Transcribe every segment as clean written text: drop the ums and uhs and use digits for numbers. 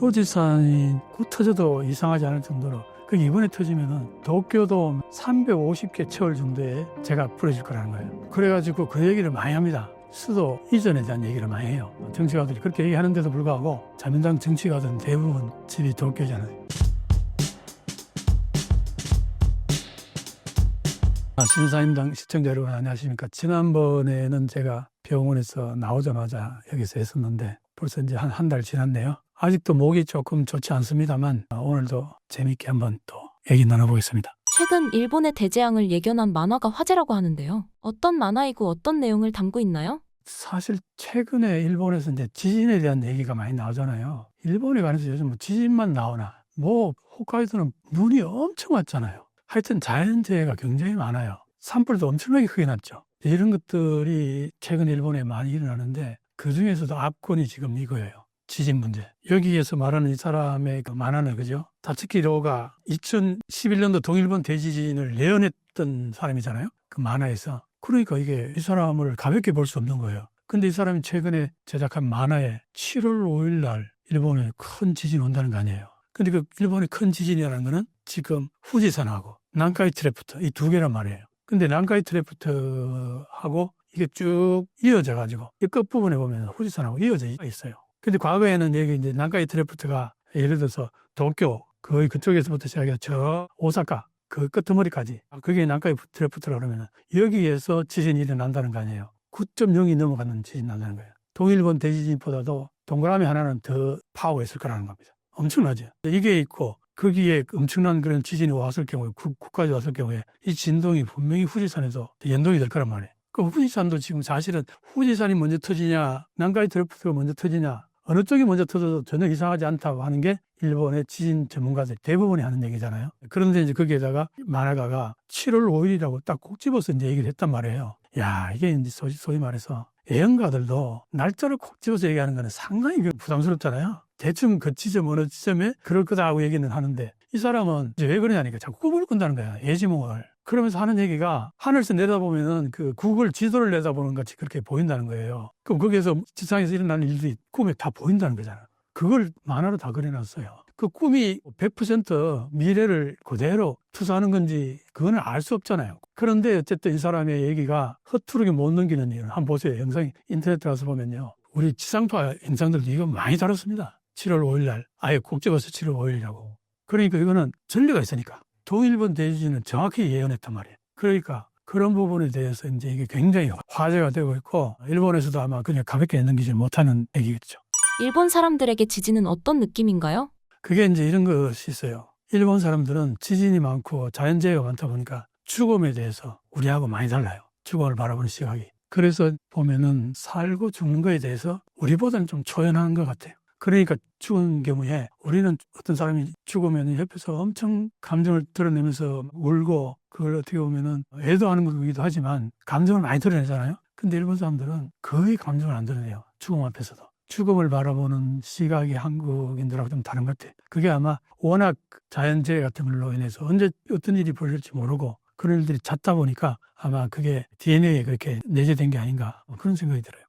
후지산이 곧 터져도 이상하지 않을 정도로 그 이번에 터지면은 도쿄돔 350개 채울 정도에 제가 부러질 거라는 거예요. 그래가지고 그 얘기를 많이 합니다. 수도 이전에 대한 얘기를 많이 해요. 정치가들이 그렇게 얘기하는데도 불구하고 자민당 정치가들은 대부분 집이 도쿄잖아요. 신사임당 시청자 여러분 안녕하십니까. 지난번에는 제가 병원에서 나오자마자 여기서 했었는데 벌써 이제 한 달 지났네요. 아직도 목이 조금 좋지 않습니다만 오늘도 재미있게 한번 또 얘기 나눠보겠습니다. 최근 일본의 대재앙을 예견한 만화가 화제라고 하는데요. 어떤 만화이고 어떤 내용을 담고 있나요? 사실 최근에 일본에서 이제 지진에 대한 얘기가 많이 나오잖아요. 일본에 관해서 요즘 뭐 지진만 나오나 뭐 홋카이도는 눈이 엄청 왔잖아요. 하여튼 자연재해가 굉장히 많아요. 산불도 엄청나게 크게 났죠. 이런 것들이 최근 일본에 많이 일어나는데 그중에서도 압권이 지금 이거예요. 지진 문제. 여기에서 말하는 이 사람의 그 만화는 그죠? 다츠키로가 2011년도 동일본 대지진을 예언했던 사람이잖아요. 그 만화에서. 그러니까 이게 이 사람을 가볍게 볼 수 없는 거예요. 근데 이 사람이 최근에 제작한 만화에 7월 5일 날 일본에 큰 지진이 온다는 거 아니에요. 근데 그 일본의 큰 지진이라는 거는 지금 후지산하고 난카이 트래프트 이 두 개란 말이에요. 근데 난카이 트래프트하고 이게 쭉 이어져 가지고 이 끝부분에 보면 후지산하고 이어져 있어요. 근데 과거에는 여기 이제 난카이 트래프트가 예를 들어서 도쿄 거의 그쪽에서부터 시작해서 저 오사카 그 끄트머리까지 그게 난카이 트래프트라 그러면 여기에서 지진이 일어난다는 거 아니에요. 9.0이 넘어가는 지진이 난다는 거예요. 동일본 대지진보다도 동그라미 하나는 더 파워가 있을 거라는 겁니다. 엄청나죠. 이게 있고 거기에 엄청난 그런 지진이 왔을 경우에 국까지 왔을 경우에 이 진동이 분명히 후지산에서 연동이 될 거란 말이에요. 그 후지산도 지금 사실은 후지산이 먼저 터지냐 난카이 트래프트가 먼저 터지냐 어느 쪽이 먼저 터져도 전혀 이상하지 않다고 하는 게 일본의 지진 전문가들 대부분이 하는 얘기잖아요. 그런데 이제 거기에다가 만화가가 7월 5일이라고 딱 꼭 집어서 이제 얘기를 했단 말이에요. 야, 이게 이제 소위 말해서 예언가들도 날짜를 콕 집어서 얘기하는 거는 상당히 부담스럽잖아요. 대충 그 지점 어느 지점에 그럴 거다 하고 얘기는 하는데 이 사람은 이제 왜 그러냐니까 자꾸 꿈을 꾼다는 거야. 예지몽을. 그러면서 하는 얘기가 하늘에서 내다보면은 그 구글 지도를 내다보는 같이 그렇게 보인다는 거예요. 그럼 거기에서 지상에서 일어나는 일들이 꿈에 다 보인다는 거잖아. 그걸 만화로 다 그려놨어요. 그 꿈이 100% 미래를 그대로 투사하는 건지 그거는 알 수 없잖아요. 그런데 어쨌든 이 사람의 얘기가 허투루게 못 넘기는 일은 한번 보세요. 영상이 인터넷에 가서 보면요. 우리 지상파 영상들도 이거 많이 다뤘습니다. 7월 5일 날 아예 꼭 집어서 7월 5일이라고. 그러니까 이거는 전례가 있으니까. 동일본 대지진은 정확히 예언했단 말이에요. 그러니까 그런 부분에 대해서 이제 이게 굉장히 화제가 되고 있고 일본에서도 아마 그냥 가볍게 넘기지 못하는 얘기겠죠. 일본 사람들에게 지진은 어떤 느낌인가요? 그게 이제 이런 것이 있어요. 일본 사람들은 지진이 많고 자연재해가 많다 보니까 죽음에 대해서 우리하고 많이 달라요. 죽음을 바라보는 시각이. 그래서 보면은 살고 죽는 거에 대해서 우리보다는 좀 초연한 것 같아요. 그러니까 죽은 경우에 우리는 어떤 사람이 죽으면 옆에서 엄청 감정을 드러내면서 울고 그걸 어떻게 보면은 애도하는 거기도 하지만 감정을 많이 드러내잖아요. 근데 일본 사람들은 거의 감정을 안 드러내요. 죽음 앞에서도. 죽음을 바라보는 시각이 한국인들하고 좀 다른 것 같아요. 그게 아마 워낙 자연재해 같은 걸로 인해서 언제 어떤 일이 벌어질지 모르고 그런 일들이 잦다 보니까 아마 그게 DNA에 그렇게 내재된 게 아닌가 그런 생각이 들어요.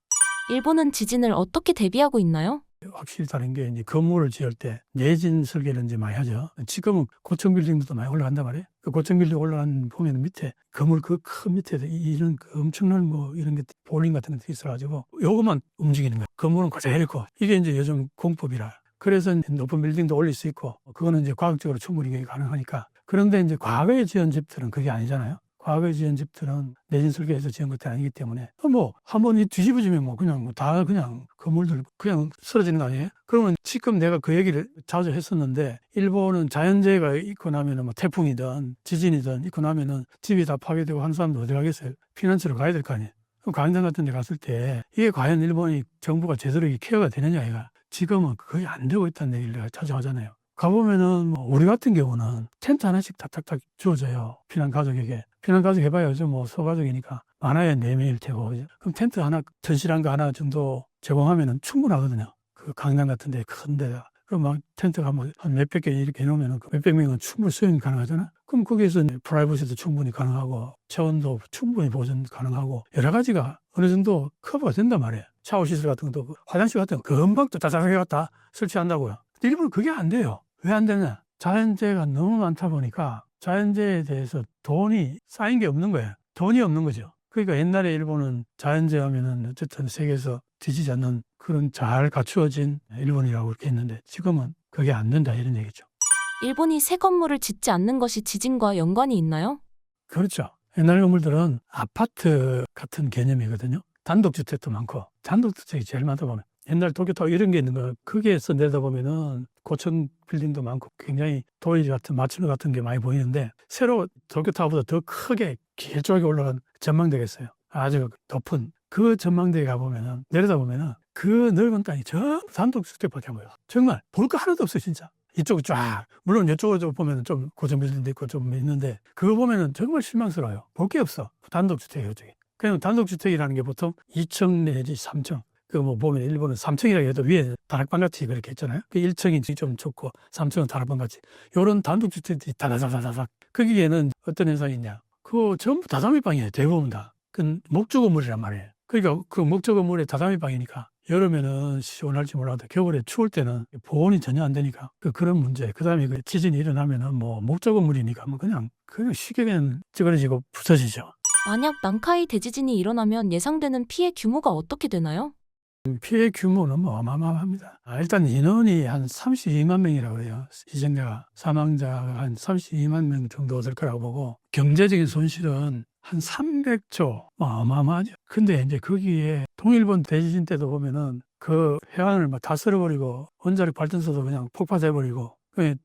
일본은 지진을 어떻게 대비하고 있나요? 확실히 다른 게 이제 건물을 지을 때 내진 설계를 이제 많이 하죠. 지금은 고층 빌딩도 많이 올라간단 말이에요. 그 고층 빌딩 올라간 보면 밑에 건물 그 큰 밑에 이런 그 엄청난 뭐 이런 게 볼링 같은 것도 있어가지고 요것만 움직이는 거예요. 건물은 그대로 있고 이게 이제 요즘 공법이라. 그래서 높은 빌딩도 올릴 수 있고 그거는 이제 과학적으로 충분히 가능하니까. 그런데 이제 과거에 지은 집들은 그게 아니잖아요. 과거에 지은 집들은 내진 설계해서 지은 것들이 아니기 때문에 뭐 한번 뒤집어지면 뭐 그냥 다 그냥 건물들 그냥 쓰러지는 거 아니에요? 그러면 지금 내가 그 얘기를 자주 했었는데 일본은 자연재해가 있고 나면은 뭐 태풍이든 지진이든 있고 나면은 집이 다 파괴되고 한 사람도 어디 가겠어요? 피난처로 가야 될 거 아니에요? 그럼 강당 같은 데 갔을 때 이게 과연 일본이 정부가 제대로 케어가 되느냐 이가 지금은 거의 안 되고 있다는 얘기를 내가 자주 하잖아요. 가보면은 뭐 우리 같은 경우는 텐트 하나씩 탁탁탁 주어져요. 피난 가족에게. 피난 가족 해봐야 요즘 뭐 소가족이니까 많아야 4명일 테고. 그럼 텐트 하나, 튼실한 거 하나 정도 제공하면은 충분하거든요. 그 강남 같은 데 큰 데다. 그럼 막 텐트가 뭐 한 몇백 개 이렇게 해놓으면은 그 몇백 명은 충분히 수용이 가능하잖아. 그럼 거기에서 프라이버시도 충분히 가능하고 체온도 충분히 보존 가능하고 여러 가지가 어느 정도 커버가 된단 말이에요. 샤워 시설 같은 것도 화장실 같은 거 금방 또 자작하게 갖다 설치한다고요. 일본은 그게 안 돼요. 왜 안 되냐? 자연재해가 너무 많다 보니까 자연재해에 대해서 돈이 쌓인 게 없는 거예요. 돈이 없는 거죠. 그러니까 옛날에 일본은 자연재해 하면은 어쨌든 세계에서 뒤지지 않는 그런 잘 갖추어진 일본이라고 그렇게 했는데 지금은 그게 안 된다 이런 얘기죠. 일본이 새 건물을 짓지 않는 것이 지진과 연관이 있나요? 그렇죠. 옛날 건물들은 아파트 같은 개념이거든요. 단독주택도 많고 단독주택이 제일 많다 보면 옛날 도쿄타워 이런 게 있는 거 거기에서 내다보면은 고층 빌딩도 많고 굉장히 도일 같은 마츠노 같은 게 많이 보이는데 새로 도쿄타워보다 더 크게 길쭉하게 올라간 전망대가 있어요. 아주 높은 그 전망대에 가보면은 내려다보면은 그 넓은 땅이 전부 단독주택밖에 안 보여요. 정말 볼 거 하나도 없어요 진짜. 이쪽 쫙 물론 이쪽으로 보면은 좀 고층 빌딩도 있고 좀 있는데 그거 보면은 정말 실망스러워요. 볼 게 없어. 단독주택이에요 이쪽에. 그냥 단독주택이라는 게 보통 2층 내지 3층. 그 뭐 보면 일본은 3층이라 해도 위에 다락방 같이 그렇게 했잖아요. 그 1층이 좀 좋고 3층은 다락방 같이. 요런 단독주택들이 다다다다닥. 거기에는 어떤 현상이 있냐. 그거 전부 다다미 방이에요. 대부분 다. 그 목조 건물이란 말이에요. 그러니까 그 목조 건물에 다다미 방이니까 여름에는 시원할지 몰라도 겨울에 추울 때는 보온이 전혀 안 되니까 그런 문제. 그다음에 그 지진이 일어나면은 뭐 목조 건물이니까 뭐 그냥 쉽게 그냥 찌그러지고 부서지죠. 만약 난카이 대지진이 일어나면 예상되는 피해 규모가 어떻게 되나요? 피해 규모는 뭐 어마어마합니다. 일단 인원이 한 32만 명이라고 그래요. 희생자가, 사망자가 한 32만 명 정도 될 거라고 보고 경제적인 손실은 한 300조, 어마어마하죠. 근데 이제 거기에 동일본 대지진 때도 보면은 그 해안을 막 다 쓸어버리고 원자력 발전소도 그냥 폭파돼버리고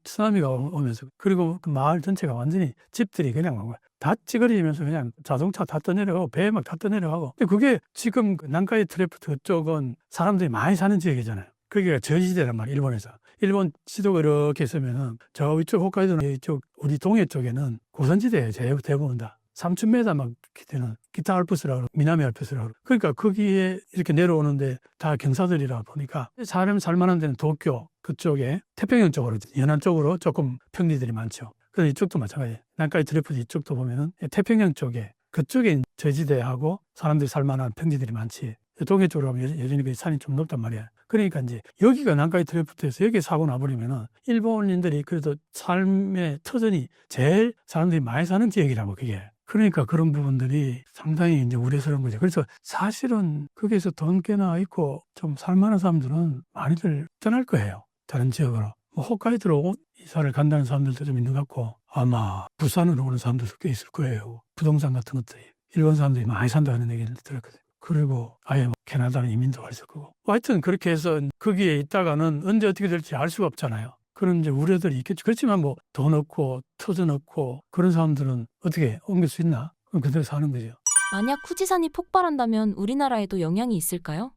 쓰나미가 오면서 그리고 그 마을 전체가 완전히 집들이 그냥 막 다 찌그러지면서 그냥 자동차 다 떠내려가고 배 막 다 떠내려가고 근데 그게 지금 그 난카이 트레프트 쪽은 사람들이 많이 사는 지역이잖아요. 거기가 저지대란 말이에요. 일본에서. 일본 지도가 이렇게 있으면은 저 위쪽 홋카이도나 이쪽 우리 동해 쪽에는 고산지대예요. 대부분 다. 3,000m 막 되는 기타 알프스라고 그러고 미남이 알프스라고 그러고 그러니까 거기에 이렇게 내려오는데 다 경사들이라 보니까 사람 살만한 데는 도쿄 그쪽에 태평양 쪽으로 연안 쪽으로 조금 평지들이 많죠. 그래서 이쪽도 마찬가지예요. 난카이 트레프트 이쪽도 보면은 태평양 쪽에 그쪽에 저지대하고 사람들이 살만한 평지들이 많지. 동해 쪽으로 가면 여전히 그 산이 좀 높단 말이야. 그러니까 이제 여기가 난카이 트레프트에서 여기 사고 나버리면은 일본인들이 그래도 삶의 터전이 제일 사람들이 많이 사는 지역이라고 그게. 그러니까 그런 부분들이 상당히 이제 우려스러운 거죠. 그래서 사실은 거기에서 돈 꽤나 있고 좀 살만한 사람들은 많이들 떠날 거예요. 다른 지역으로. 뭐 홋카이도로 이사를 간다는 사람들도 좀 있는 것 같고 아마 부산으로 오는 사람들도 꽤 있을 거예요. 부동산 같은 것들이. 일본 사람들이 많이 산다는 얘기를 들었거든요. 그리고 아예 뭐 캐나다는 이민도 갈 수 있고. 하여튼 그렇게 해서 거기에 있다가는 언제 어떻게 될지 알 수가 없잖아요. 그런 이제 우려들이 있겠죠. 그렇지만 뭐 돈 없고 터전 없고 그런 사람들은 어떻게 옮길 수 있나? 그럼 그대로 사는 거죠. 만약 후지산이 폭발한다면 우리나라에도 영향이 있을까요?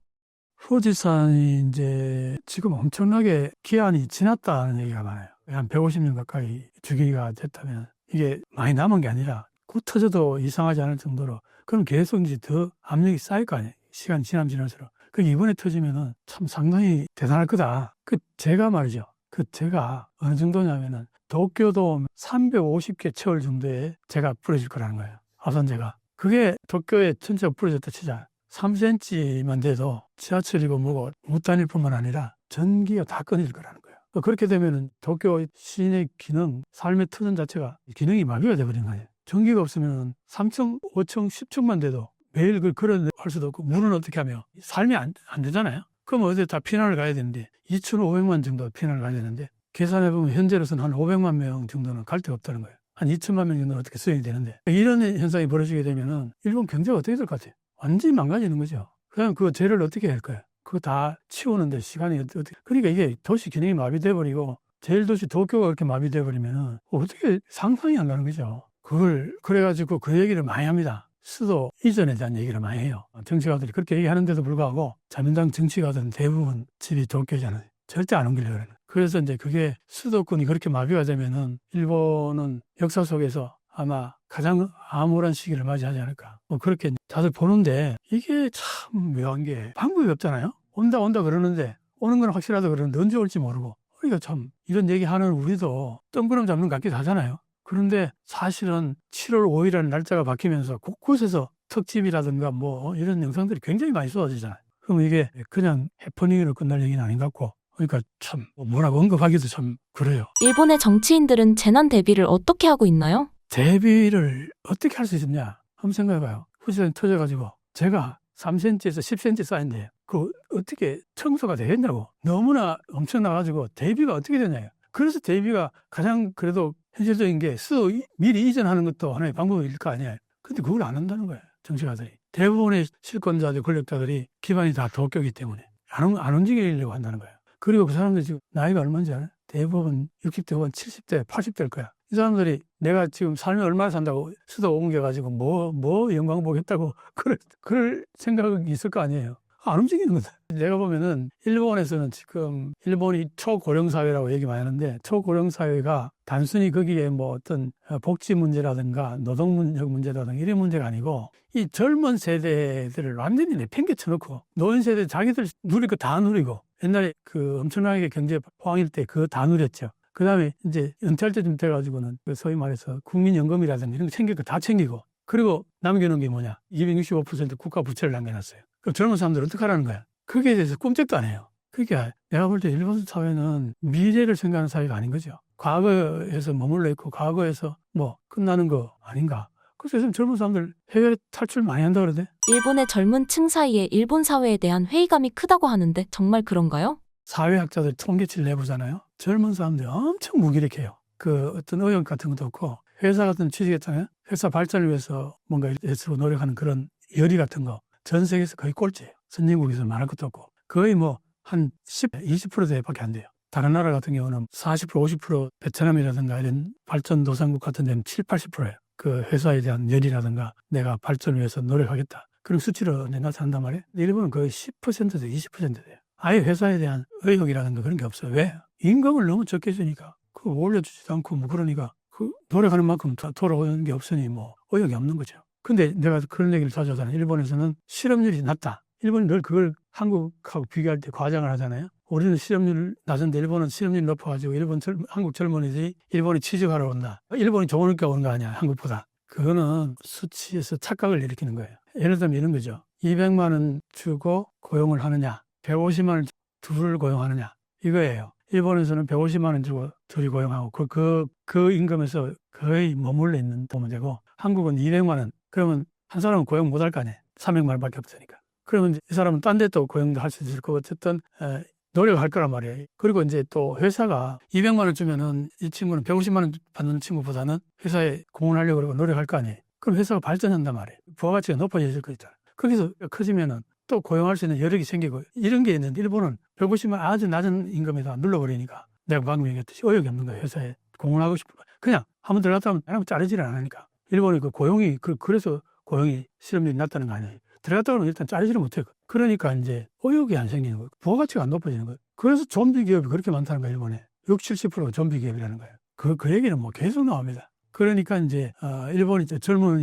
후지산이 이제 지금 엄청나게 기한이 지났다는 얘기가 많아요. 한 150년 가까이 주기가 됐다면 이게 많이 남은 게 아니라 곧 터져도 이상하지 않을 정도로 그럼 계속 이제 더 압력이 쌓일 거 아니에요. 시간 지날수록. 그 이번에 터지면은 참 상당히 대단할 거다. 제가 말이죠. 제가 어느 정도냐면은 도쿄도 350개 채울 정도의 재가 부러질 거라는 거예요. 화산재가. 그게 도쿄에 전체가 부러졌다 치자. 3cm만 돼도 지하철이고 뭐고 못 다닐 뿐만 아니라 전기가 다 끊어질 거라는 거예요. 그렇게 되면은 도쿄 시내 기능, 삶의 터전 자체가 기능이 마비가 돼버린 거예요. 전기가 없으면 3층, 5층, 10층만 돼도 매일 그걸 할 수도 없고 물은 어떻게 하며 삶이 안 되잖아요. 그럼 어디 다 피난을 가야 되는데 2,500만 정도 피난을 가야 되는데 계산해보면 현재로서는 한 500만 명 정도는 갈 데가 없다는 거예요. 한 2천만 명 정도는 어떻게 수행이 되는데 이런 현상이 벌어지게 되면은 일본 경제가 어떻게 될 것 같아요? 완전히 망가지는 거죠. 그냥 그 죄를 어떻게 할 거예요? 그거 다 치우는데 시간이 어떻게. 그러니까 이게 도시 기능이 마비돼버리고 제일 도시 도쿄가 그렇게 마비돼버리면은 어떻게 상상이 안 가는 거죠. 그래가지고 그 얘기를 많이 합니다. 수도 이전에 대한 얘기를 많이 해요. 정치가들이 그렇게 얘기하는데도 불구하고 자민당 정치가들은 대부분 집이 도쿄잖아요. 절대 안 옮기려고 그래요. 그래서 이제 그게 수도권이 그렇게 마비가 되면은 일본은 역사 속에서 아마 가장 암울한 시기를 맞이하지 않을까. 뭐 그렇게 다들 보는데 이게 참 묘한 게 방법이 없잖아요. 온다 그러는데 오는 건 확실하다 그러는데 언제 올지 모르고. 그러니까 참 이런 얘기하는 우리도 뜬구름 잡는 것 같기도 하잖아요. 그런데 사실은 7월 5일이라는 날짜가 바뀌면서 곳곳에서 특집이라든가 뭐 이런 영상들이 굉장히 많이 쏟아지잖아요. 그럼 이게 그냥 해프닝으로 끝날 얘기는 아닌 것 같고 그러니까 참 뭐라고 언급하기도 참 그래요. 일본의 정치인들은 재난 대비를 어떻게 하고 있나요? 대비를 어떻게 할 수 있었냐? 한번 생각해봐요. 후지산이 터져가지고 제가 3cm에서 10cm 쌓인데 그 어떻게 청소가 되겠냐고. 너무나 엄청나가지고 대비가 어떻게 되냐요. 그래서 대비가 가장 그래도 현실적인 게 미리 이전하는 것도 하나의 방법일 거 아니에요. 근데 그걸 안 한다는 거예요. 정치가들이. 대부분의 실권자들, 권력자들이 기반이 다 도쿄이기 때문에 안 움직이려고 한다는 거예요. 그리고 그 사람들이 지금 나이가 얼마인지 알아요? 대부분 60대 혹은 70대, 80대일 거야. 이 사람들이 내가 지금 삶이 얼마나 산다고 수도 옮겨가지고 뭐 영광 보겠다고 그럴 생각이 있을 거 아니에요. 안 움직이는 거다. 내가 보면은 일본에서는 지금 일본이 초고령사회라고 얘기 많이 하는데 초고령사회가 단순히 거기에 뭐 어떤 복지 문제라든가 노동력 문제라든가 이런 문제가 아니고 이 젊은 세대들을 완전히 내팽개쳐 놓고 노인 세대 자기들 누릴 거 다 누리고 옛날에 그 엄청나게 경제 포항일 때 그거 다 누렸죠. 그 다음에 이제 은퇴할 때쯤 돼가지고는 그 소위 말해서 국민연금이라든가 이런 거 챙길 거 다 챙기고 그리고 남겨놓은 게 뭐냐 265% 국가 부채를 남겨놨어요. 그럼 젊은 사람들 어떻게 하라는 거야? 거기에 대해서 꿈쩍도 안 해요. 그게 내가 볼 때 일본 사회는 미래를 생각하는 사회가 아닌 거죠. 과거에서 머물러 있고 과거에서 뭐 끝나는 거 아닌가. 그래서 요즘 젊은 사람들 해외 탈출 많이 한다고 그러대. 일본의 젊은 층 사이에 일본 사회에 대한 회의감이 크다고 하는데 정말 그런가요? 사회학자들 통계치를 내보잖아요. 젊은 사람들이 엄청 무기력해요. 그 어떤 의욕 같은 것도 없고 회사 같은 취직했잖아요. 회사 발전을 위해서 뭔가 애쓰고 노력하는 그런 열의 같은 거 전 세계에서 거의 꼴찌예요. 선진국에서 말할 것도 없고 거의 뭐 한 10, 20%대밖에 안 돼요. 다른 나라 같은 경우는 40%, 50% 베트남이라든가 이런 발전도상국 같은 데는 7, 80%예요. 그 회사에 대한 열이라든가 내가 발전을 위해서 노력하겠다. 그런 수치로 나타난단 말이에요. 일본은 거의 10%대 20%대요. 아예 회사에 대한 의욕이라든가 그런 게 없어요. 왜? 임금을 너무 적게 주니까. 그거 올려주지도 않고 뭐 그러니까 그 노력하는 만큼 돌아오는 게 없으니 뭐 의욕이 없는 거죠. 근데 내가 그런 얘기를 자주 하잖아요. 일본에서는 실업률이 낮다. 일본이 늘 그걸 한국하고 비교할 때 과장을 하잖아요. 우리는 실업률 낮은데 일본은 실업률이 높아가지고 한국 젊은이들이 일본에 취직하러 온다. 일본이 좋으니까 오는 거 아니야, 한국보다. 그거는 수치에서 착각을 일으키는 거예요. 예를 들면 이런 거죠. 200만 원 주고 고용을 하느냐, 150만 원 둘을 고용하느냐, 이거예요. 일본에서는 150만 원 주고 둘이 고용하고 그 임금에서 거의 머물러 있는 문제고 한국은 200만 원. 그러면 한 사람은 고용 못 할 거 아니에요. 300만 원밖에 없으니까. 그러면 이 사람은 딴 데 또 고용도 할 수 있을 거고 어쨌든 노력할 거란 말이에요. 그리고 이제 또 회사가 200만 원 주면은 이 친구는 150만 원 받는 친구보다는 회사에 공헌하려고 그러고 노력할 거 아니에요. 그럼 회사가 발전한단 말이에요. 부가가치가 높아질 거 있잖아요. 거기서 커지면은 또 고용할 수 있는 여력이 생기고 이런 게 있는데 일본은 150만 원 아주 낮은 임금에다 눌러버리니까 내가 방금 얘기했듯이 의욕이 없는 거예요. 회사에 공헌하고 싶은 거예요. 그냥 한번 들어갔다 하면 자르지를 않으니까. 일본이 그 고용이 그래서 고용이 실업률이 낮다는 거 아니에요. 들어갔다 그러면 일단 자르지를 못해요. 그러니까 이제 의욕이 안 생기는 거예요. 부가가치가 안 높아지는 거예요. 그래서 좀비 기업이 그렇게 많다는 거예요. 일본에 60, 70%가 좀비 기업이라는 거예요. 그 얘기는 뭐 계속 나옵니다. 그러니까 이제 일본이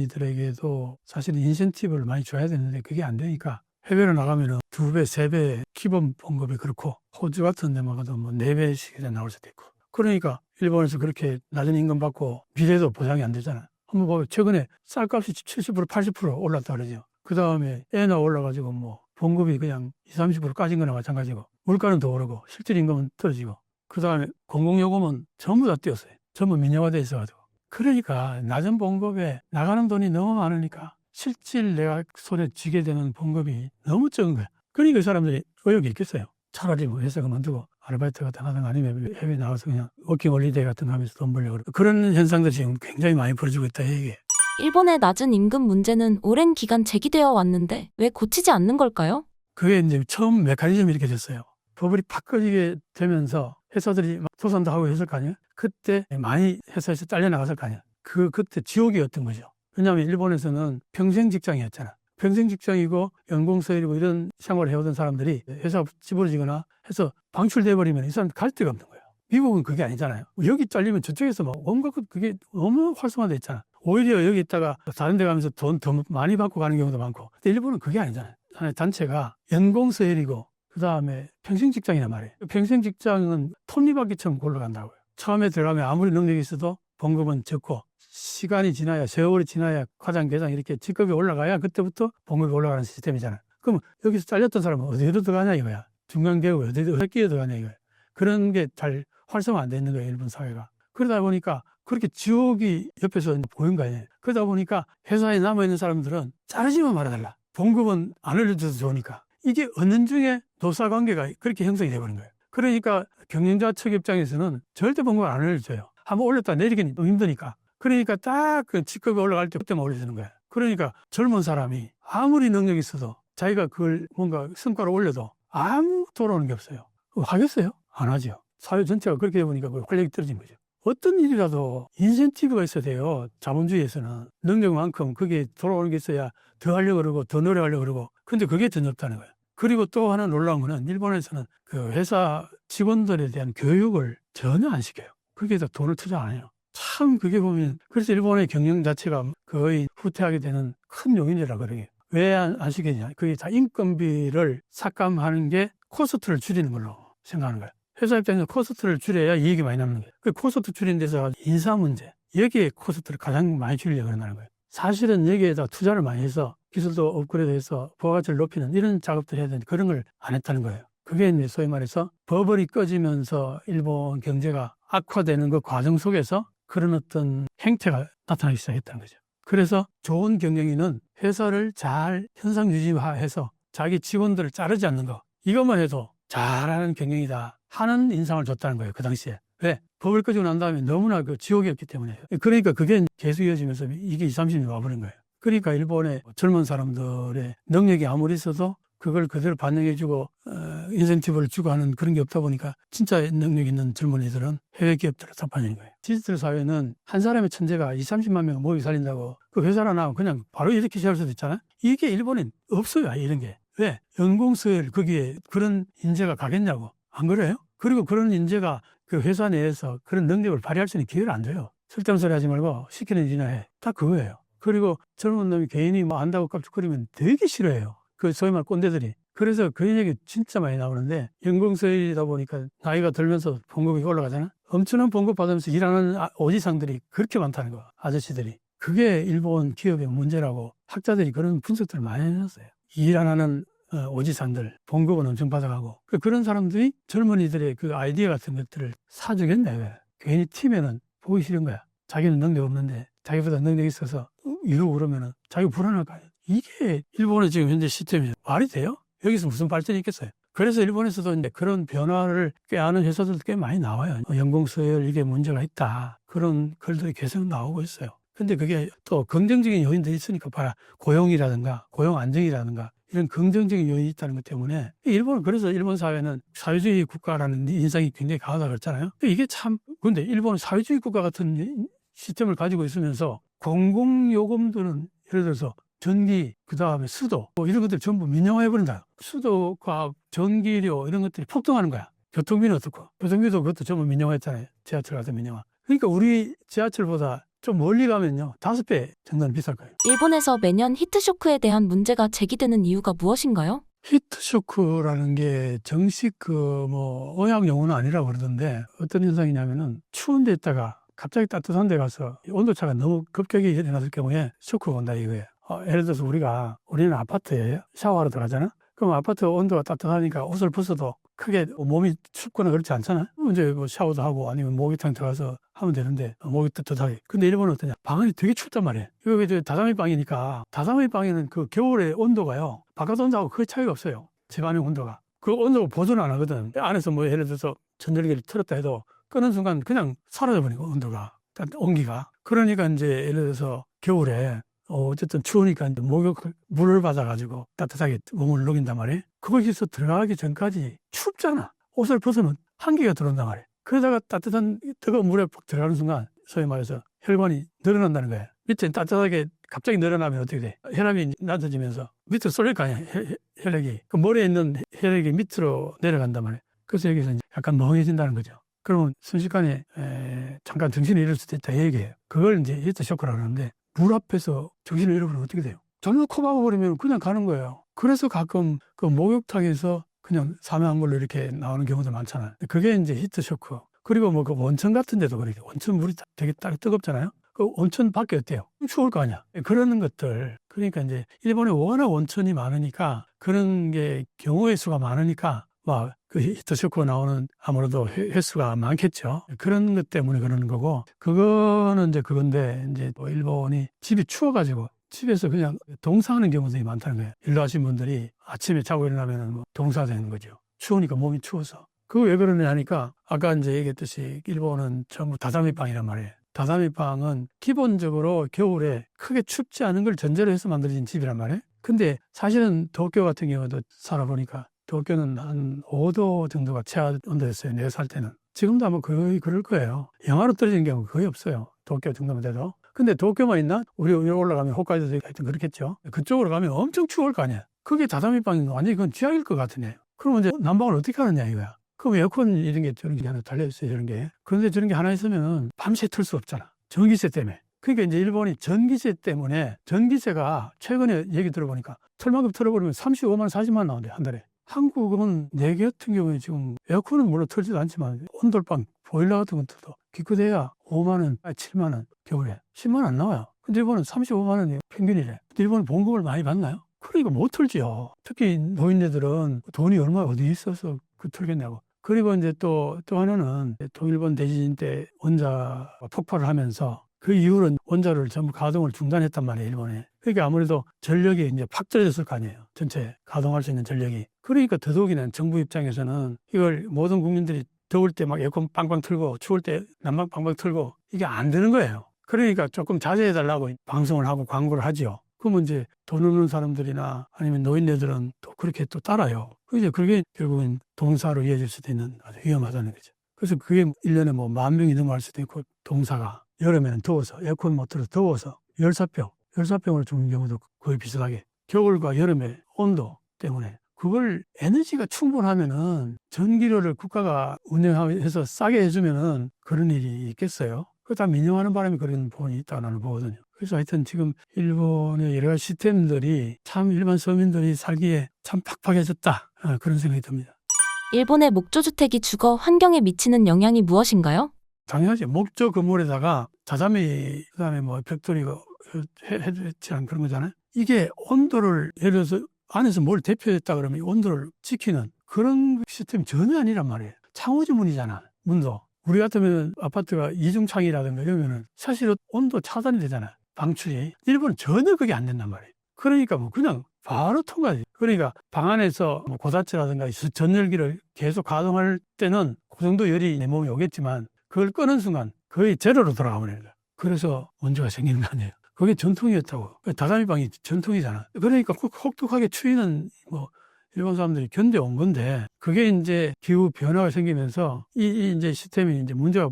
젊은이들에게도 사실은 인센티브를 많이 줘야 되는데 그게 안 되니까 해외로 나가면은 2배, 3배 기본 봉급이 그렇고 호주 같은 데만 가도 뭐 4배씩 나올 수도 있고. 그러니까 일본에서 그렇게 낮은 임금 받고 미래도 보장이 안 되잖아요. 한번 보면 최근에 쌀값이 70%, 80% 올랐다 그러죠. 그 다음에 애나 올라가지고 뭐 봉급이 그냥 20, 30% 까진 거나 마찬가지고 물가는 더 오르고 실질 임금은 떨어지고 그 다음에 공공요금은 전부 다 뛰었어요. 전부 민영화돼 있어가지고. 그러니까 낮은 봉급에 나가는 돈이 너무 많으니까 실질 내가 손에 쥐게 되는 봉급이 너무 적은 거야. 그러니까 이 사람들이 의욕이 있겠어요. 차라리 뭐 회사 그만두고 아르바이트 같은 거 하든가 아니면 해외 나가서 그냥 워킹 홀리데이 같은 거 하면서 돈 벌려고 그런 현상들이 지금 굉장히 많이 벌어지고 있다 이게. 일본의 낮은 임금 문제는 오랜 기간 제기되어 왔는데 왜 고치지 않는 걸까요? 그게 이제 처음 메커니즘이 이렇게 됐어요. 버블이 바꿔지게 되면서 회사들이 막 도산도 하고 했을 거 아니에요? 그때 많이 회사에서 잘려나갔을 거 아니에요? 그때 지옥이었던 거죠. 왜냐하면 일본에서는 평생 직장이었잖아. 평생 직장이고 연공서열이고 이런 생활을 해오던 사람들이 회사가 찌부러지거나 해서 방출돼버리면 이 사람 갈 데가 없는 거예요. 미국은 그게 아니잖아요. 여기 잘리면 저쪽에서 막 온갖 그게 너무 활성화돼 있잖아. 오히려 여기 있다가 다른 데 가면서 돈 더 많이 받고 가는 경우도 많고. 근데 일본은 그게 아니잖아요. 하나의 단체가 연공서열이고 그 다음에 평생 직장이란 말이에요. 평생 직장은 톱니바퀴처럼 굴러간다고요. 처음에 들어가면 아무리 능력이 있어도 봉급은 적고 시간이 지나야 세월이 지나야 과장, 계장 이렇게 직급이 올라가야 그때부터 봉급이 올라가는 시스템이잖아요. 그럼 여기서 잘렸던 사람은 어디로 들어가냐 이거야. 중간 계급 어디로 끼어 들어가냐 이거야. 그런 게 잘 활성화 안 돼 있는 거예요, 일본 사회가. 그러다 보니까 그렇게 지옥이 옆에서 보인 거 아니에요. 그러다 보니까 회사에 남아있는 사람들은 자르지만 말아달라. 봉급은 안 올려줘도 좋으니까. 이게 은연중에 노사관계가 그렇게 형성이 돼버린 거예요. 그러니까 경영자 측 입장에서는 절대 봉급을 안 올려줘요. 한번 올렸다 내리기는 너무 힘드니까. 그러니까 딱 그 직급이 올라갈 때 그때만 올려주는 거예요. 그러니까 젊은 사람이 아무리 능력이 있어도 자기가 그걸 뭔가 성과를 올려도 아무 돌아오는 게 없어요. 하겠어요? 안 하죠. 사회 전체가 그렇게 되보니까 그 활력이 떨어진 거죠. 어떤 일이라도 인센티브가 있어야 돼요. 자본주의에서는. 능력만큼 그게 돌아오는 게 있어야 더 하려고 그러고 더 노력하려고 그러고. 근데 그게 전혀 없다는 거예요. 그리고 또 하나 놀라운 거는 일본에서는 그 회사 직원들에 대한 교육을 전혀 안 시켜요. 거기에다 돈을 투자 안 해요. 참 그게 보면 그래서 일본의 경영 자체가 거의 후퇴하게 되는 큰 요인이라 그러게. 왜 안 시키냐. 그게 다 인건비를 삭감하는 게 코스트를 줄이는 걸로 생각하는 거예요. 회사 입장에서 코스트를 줄여야 이익이 많이 남는 거예요. 그 코스트 줄이는 데서 인사 문제, 여기에 코스트를 가장 많이 줄이려고 한다는 거예요. 사실은 여기에다 투자를 많이 해서 기술도 업그레이드해서 부가가치를 높이는 이런 작업들을 해야 되는데 그런 걸 안 했다는 거예요. 그게 이제 소위 말해서 버블이 꺼지면서 일본 경제가 악화되는 그 과정 속에서 그런 어떤 행태가 나타나기 시작했다는 거죠. 그래서 좋은 경영인은 회사를 잘 현상 유지화해서 자기 직원들을 자르지 않는 거, 이것만 해도 잘하는 경영이다 하는 인상을 줬다는 거예요. 그 당시에. 왜? 법을 꺼지고 난 다음에 너무나 그 지옥이었기 때문에. 그러니까 그게 계속 이어지면서 이게 20, 30년이 와버린 거예요. 그러니까 일본의 젊은 사람들의 능력이 아무리 있어도 그걸 그대로 반영해주고 인센티브를 주고 하는 그런 게 없다 보니까 진짜 능력 있는 젊은이들은 해외 기업들을 다 반영인 거예요. 디지털 사회는 한 사람의 천재가 20, 30만 명 모이 살린다고 그 회사를 안 하고 그냥 바로 이렇게 시작할 수도 있잖아요. 이게 일본엔 없어요. 이런 게. 왜? 연공서열 거기에 그런 인재가 가겠냐고. 안 그래요? 그리고 그런 인재가 그 회사 내에서 그런 능력을 발휘할 수 있는 기회를 안 줘요. 쓸데없는 소리 하지 말고 시키는 일이나 해. 딱 그거예요. 그리고 젊은 놈이 개인이 뭐 안다고 깝죽거리면 되게 싫어해요. 그 소위 말 꼰대들이. 그래서 그 얘기 진짜 많이 나오는데 연공서열이다 보니까 나이가 들면서 봉급이 올라가잖아. 엄청난 봉급 받으면서 일하는 오지상들이 그렇게 많다는 거. 아저씨들이. 그게 일본 기업의 문제라고 학자들이 그런 분석들을 많이 해놨어요. 일 안 하는 오지상들 봉급은 엄청 받아가고 그런 사람들이 젊은이들의 그 아이디어 같은 것들을 사주겠네. 왜? 괜히 팀에는 보기 싫은 거야. 자기는 능력 없는데 자기보다 능력이 있어서 이러고 그러면은 자기 불안할 거 아니야. 이게 일본의 지금 현재 시스템이 말이 돼요? 여기서 무슨 발전이 있겠어요? 그래서 일본에서도 이제 그런 변화를 꾀하는 회사들도 꽤 많이 나와요. 연공서열 이게 문제가 있다. 그런 글들이 계속 나오고 있어요. 근데 그게 또 긍정적인 요인들이 있으니까 봐라. 고용이라든가 고용 안정이라든가 이런 긍정적인 요인이 있다는 것 때문에 일본은 그래서 일본 사회는 사회주의 국가라는 인상이 굉장히 강하다고 그랬잖아요. 이게 참 근데 일본은 사회주의 국가 같은 시스템을 가지고 있으면서 공공요금들은 예를 들어서 전기, 그 다음에 수도 뭐 이런 것들 전부 민영화해버린다. 수도과 전기료 이런 것들이 폭등하는 거야. 교통비는 어떻고? 교통비도 그것도 전부 민영화했잖아요. 지하철 같은 민영화. 그러니까 우리 지하철보다 좀 멀리 가면요 5배 정도는 비쌀 거예요. 일본에서 매년 히트쇼크에 대한 문제가 제기되는 이유가 무엇인가요? 히트쇼크라는 게 정식 그 뭐 의학 용어는 아니라고 그러던데 어떤 현상이냐면은 추운 데 있다가 갑자기 따뜻한 데 가서 온도차가 너무 급격히 일어났을 경우에 쇼크가 온다 이거예요. 예를 들어서 우리는 아파트에 샤워하러 들어가잖아. 그럼 아파트 온도가 따뜻하니까 옷을 벗어도 크게 몸이 춥거나 그렇지 않잖아. 이제 뭐 샤워도 하고 아니면 목욕탕 들어가서 하면 되는데 목이 따뜻하게. 근데 일본은 어떠냐? 방 안이 되게 춥단 말이에요. 이거 이제 다다미 방이니까 다다미 방에는 그 겨울에 온도가요. 바깥 온도하고 거의 차이가 없어요. 집 안의 온도가. 그 온도가 보존 안 하거든. 안에서 뭐 예를 들어서 전열기를 틀었다 해도 끄는 순간 그냥 사라져버리고 온도가. 온기가. 그러니까 이제 예를 들어서 겨울에 어쨌든 추우니까 이제 물을 받아가지고 따뜻하게 몸을 녹인단 말이에요. 거기서 들어가기 전까지 춥잖아. 옷을 벗으면 한기가 들어온단 말이에요. 그러다가 따뜻한 뜨거운 물에 푹 들어가는 순간 소위 말해서 혈관이 늘어난다는 거예요. 밑에 따뜻하게 갑자기 늘어나면 어떻게 돼? 혈압이 낮아지면서 밑으로 쏠릴 거 아니야. 혈액이. 그 머리에 있는 혈액이 밑으로 내려간단 말이에요. 그래서 여기서 이제 약간 멍해진다는 거죠. 그러면 순식간에 잠깐 정신이 잃을 수도 있다 이 얘기예요. 그걸 이제 히트쇼크라고 하는데 물 앞에서 정신을 잃어버리면 어떻게 돼요? 전부 코 박아버리면 그냥 가는 거예요. 그래서 가끔 그 목욕탕에서 그냥 사망한 걸로 이렇게 나오는 경우도 많잖아요. 그게 이제 히트쇼크. 그리고 뭐 그 원천 같은 데도 그렇게 원천 물이 되게 뜨겁잖아요. 그 온천 밖에 어때요? 추울 거 아니야. 그러는 것들. 그러니까 이제 일본에 워낙 온천이 많으니까 그런 게 경우의 수가 많으니까 막 그 히트쇼크 나오는 아무래도 횟수가 많겠죠. 그런 것 때문에 그러는 거고, 그거는 이제 그건데, 이제 뭐 일본이 집이 추워가지고 집에서 그냥 동사하는 경우들이 많다는 거예요. 일로 하신 분들이 아침에 자고 일어나면 뭐 동사되는 거죠. 추우니까 몸이 추워서. 그거 왜 그러냐 하니까 아까 이제 얘기했듯이 일본은 전부 다다미빵이란 말이에요. 다다미빵은 기본적으로 겨울에 크게 춥지 않은 걸 전제로 해서 만들어진 집이란 말이에요. 근데 사실은 도쿄 같은 경우도 살아보니까 도쿄는 한 5도 정도가 최하 온도였어요. 내가 살 때는. 지금도 아마 거의 그럴 거예요. 영하로 떨어지는 경우가 거의 없어요. 도쿄 정도만 돼도. 근데 도쿄만 있나? 우리 위로 올라가면 홋카이도도 하여튼 그렇겠죠. 그쪽으로 가면 엄청 추울 거 아니야. 그게 다다미빵인 거 완전히 그건 쥐약일 것 같으네. 그러면 이제 난방을 어떻게 하느냐 이거야. 그럼 에어컨 이런 게 저런 게 하나 달려있어요. 저런 게. 그런데 저런 게 하나 있으면 밤새 틀 수 없잖아. 전기세 때문에. 그러니까 이제 일본이 전기세 때문에 전기세가 최근에 얘기 들어보니까 철망급 틀어버리면 35만 원, 40만 원 나온대 한 달에. 한국은 내개 같은 경우에 지금 에어컨은 물론 틀지도 않지만 온돌방 보일러 같은 것도 기껏해야 5만 원, 7만 원 겨울에 10만 원 안 나와요. 근데 일본은 35만 원이 평균이래. 근데 일본은 보험금을 많이 받나요? 그러니까 못 틀지요. 특히 노인네들은 돈이 얼마 어디 있어서 그 틀겠냐고. 그리고 이제 또 하나는 동일본 대지진 때 원자가 폭발을 하면서 그 이후로 원자를 전부 가동을 중단했단 말이에요, 일본에. 그러니까 아무래도 전력이 이제 팍 떨어졌을 거 아니에요. 전체 가동할 수 있는 전력이. 그러니까 더더욱이나 정부 입장에서는 이걸 모든 국민들이 더울 때 막 에어컨 빵빵 틀고 추울 때 난방 빵빵 틀고 이게 안 되는 거예요. 그러니까 조금 자제해달라고 방송을 하고 광고를 하죠. 그러면 이제 돈 없는 사람들이나 아니면 노인네들은 또 그렇게 또 따라요. 이제 그게 결국은 동사로 이어질 수도 있는 아주 위험하다는 거죠. 그래서 그게 1년에 뭐 10,000명이 넘어갈 수도 있고 동사가 여름에는 더워서 에어컨 못 틀어서 더워서 열사병으로 죽는 경우도 거의 비슷하게 겨울과 여름의 온도 때문에 그걸 에너지가 충분하면은 전기료를 국가가 운영해서 싸게 해주면은 그런 일이 있겠어요. 그거 다 민영화하는 바람에 그런 부분이 있다고 나는 보거든요. 그래서 하여튼 지금 일본의 여러 가지 시스템들이 참 일반 서민들이 살기에 참 팍팍해졌다. 그런 생각이 듭니다. 일본의 목조주택이 주거 환경에 미치는 영향이 무엇인가요? 당연하지. 목조 건물에다가 자담이 그다음에 뭐 벽돌이고 해드치는 그런 거잖아요. 이게 온도를 예를 들어서 안에서 뭘 대표했다 그러면 온도를 지키는 그런 시스템이 전혀 아니란 말이에요. 창호지 문이잖아. 문도. 우리 같으면 아파트가 이중창이라든가 이러면은 사실 온도 차단이 되잖아. 방출이. 일본은 전혀 그게 안 된단 말이에요. 그러니까 뭐 그냥 바로 통과지. 그러니까 방 안에서 뭐 고다츠라든가 전열기를 계속 가동할 때는 그 정도 열이 내 몸에 오겠지만 그걸 끄는 순간 거의 제로로 돌아가버려요. 그래서 문제가 생기는 거 아니에요. 그게 전통이었다고. 다다미방이 전통이잖아. 그러니까 혹독하게 추위는 뭐 일본 사람들이 견뎌온 건데 그게 이제 기후 변화가 생기면서 이 이제 시스템이 이제 문제가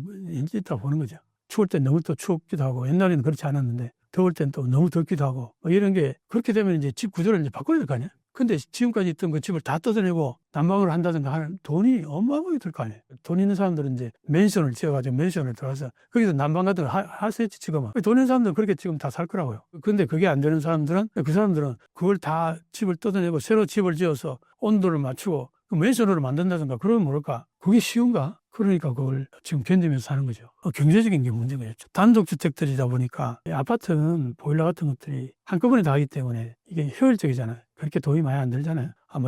있다 보는 거죠. 추울 땐 너무 또 춥기도 하고 옛날에는 그렇지 않았는데 더울 땐 또 너무 덥기도 하고 뭐 이런 게 그렇게 되면 이제 집 구조를 이제 바꿔야 될 거 아니야. 근데 지금까지 있던 그 집을 다 뜯어내고 난방을 한다든가 하는 돈이 어마어마하게 들 거 아니에요. 돈 있는 사람들은 이제 맨션을 지어가지고 맨션을 들어가서 거기서 난방 같은 거 하세지 지금은. 돈 있는 사람들은 그렇게 지금 다 살 거라고요. 근데 그게 안 되는 사람들은 그 사람들은 그걸 다 집을 뜯어내고 새로 집을 지어서 온도를 맞추고 그 맨션으로 만든다든가 그러면 모를까. 그게 쉬운가? 그러니까 그걸 지금 견디면서 사는 거죠. 경제적인 게 문제인 거죠. 단독주택들이다 보니까 아파트는 보일러 같은 것들이 한꺼번에 다 하기 때문에 이게 효율적이잖아요. 그렇게 돈이 많이 안 들잖아요. 아마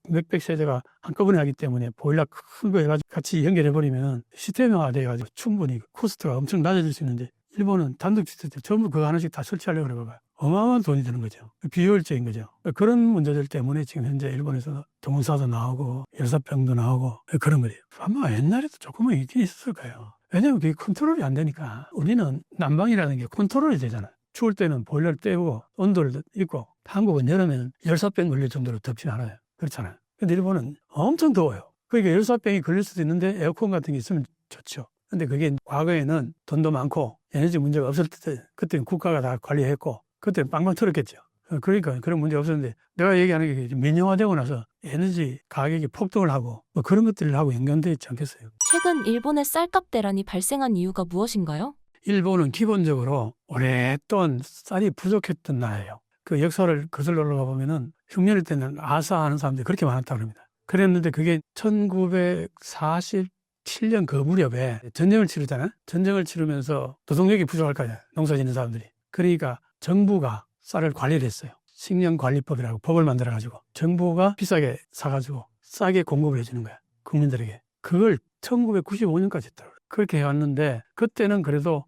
몇백 세대가 한꺼번에 하기 때문에 보일러 큰 거 해가지고 같이 연결해버리면 시스템화 돼가지고 충분히 코스트가 엄청 낮아질 수 있는데 일본은 단독주택들 전부 그거 하나씩 다 설치하려고 그래봐요. 어마어마한 돈이 드는 거죠. 비효율적인 거죠. 그런 문제들 때문에 지금 현재 일본에서 동사도 나오고 열사병도 나오고 그런 거예요. 아마 옛날에도 조금은 있긴 있었을 거예요. 왜냐하면 그게 컨트롤이 안 되니까. 우리는 난방이라는 게 컨트롤이 되잖아요. 추울 때는 보일러를 떼고 온도를 있고 한국은 여름에는 열사병 걸릴 정도로 덥지 않아요. 그렇잖아요. 근데 일본은 엄청 더워요. 그러니까 열사병이 걸릴 수도 있는데 에어컨 같은 게 있으면 좋죠. 근데 그게 과거에는 돈도 많고 에너지 문제가 없을 때 그때는 국가가 다 관리했고 그때는 빵빵 틀었겠죠. 그러니까 그런 문제 없었는데 내가 얘기하는 게 민영화되고 나서 에너지 가격이 폭등을 하고 뭐 그런 것들을 하고 연관되어 있지 않겠어요. 최근 일본의 쌀값 대란이 발생한 이유가 무엇인가요? 일본은 기본적으로 오랫동안 쌀이 부족했던 나라예요. 그 역사를 거슬러 올라가 보면은 흉년일 때는 아사하는 사람들이 그렇게 많았다고 합니다. 그랬는데 그게 1947년 그 무렵에 전쟁을 치르잖아요. 전쟁을 치르면서 노동력이 부족할 거 아니에요. 농사 짓는 사람들이. 그러니까 정부가 쌀을 관리를 했어요. 식량관리법이라고 법을 만들어가지고 정부가 비싸게 사가지고 싸게 공급을 해주는 거야. 국민들에게. 그걸 1995년까지 했더라고요. 그렇게 해왔는데 그때는 그래도